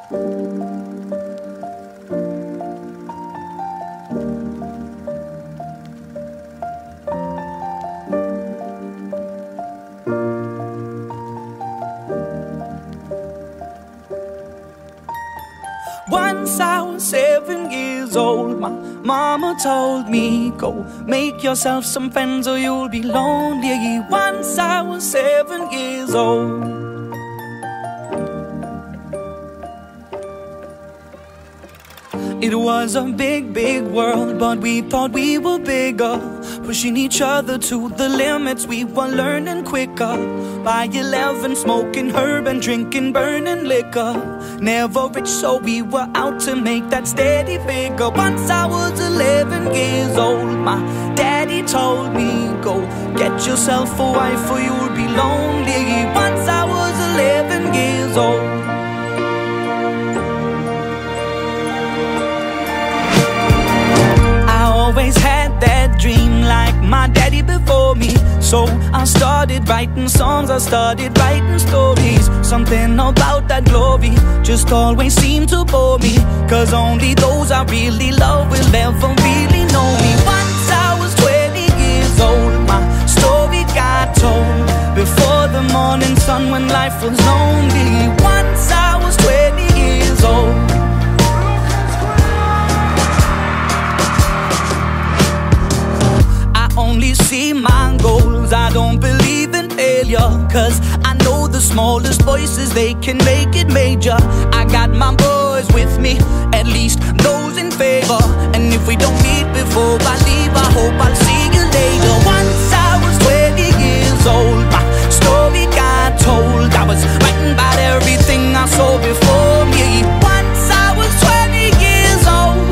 Once I was 7 years old, my mama told me, go make yourself some friends or you'll be lonely. Once I was 7 years old. It was a big, big world, but we thought we were bigger, pushing each other to the limits. We were learning quicker. By 11, smoking herb and drinking burning liquor. Never rich, so we were out to make that steady figure. Once I was 11 years old, my daddy told me, go get yourself a wife or you'll be lonely. Once I was 11 years old. Always had that dream like my daddy before me. So I started writing songs, I started writing stories. Something about that glory just always seemed to bore me, 'cause only those I really love will ever really know me. Once I was 20 years old, my story got told before the morning sun when life was lonely. Once I was 20 years old. Only see my goals, I don't believe in failure, 'cause I know the smallest voices, they can make it major. I got my boys with me, at least those in favor. And if we don't meet before I leave, I hope I'll see you later. Once I was 20 years old, my story got told. I was writing about everything I saw before me. Once I was 20 years old.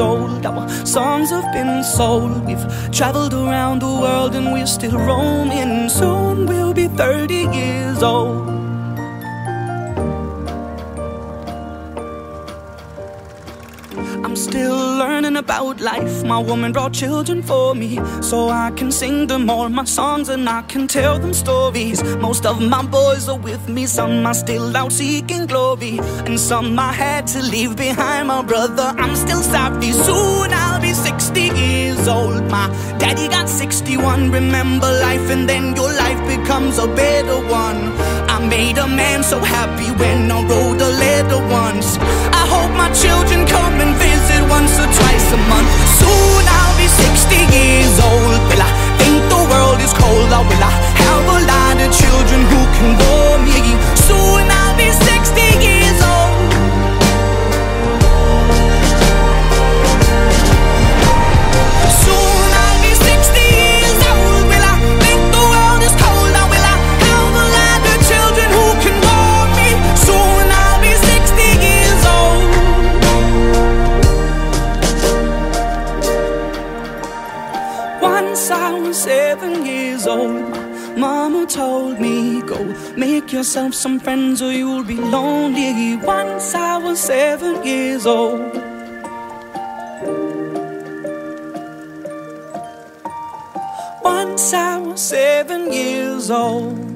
Old. Our songs have been sold. We've traveled around the world and we're still roaming. Soon we'll be 30 years old. I'm still learning about life. My woman brought children for me, so I can sing them all my songs and I can tell them stories. Most of my boys are with me, some are still out seeking glory, and some I had to leave behind. My brother, I'm still sorry. Soon I'll be 60 years old. My daddy got 61. Remember life and then your life becomes a better one. I made a man so happy when I wrote a letter once. I hope my children come and visit once or twice a month. Soon I'll be 60 years old. Will I think the world is cold, or will I have a lot of children who can bore me? Soon I'll be 60 years old. Soon I'll be 60 years old. Will I think the world is cold, or will I have a lot of children who can bore me? Soon I'll be 60 years old. Once I was 7 years old, mama told me, go make yourself some friends or you'll be lonely. Once I was 7 years old. Once I was 7 years old.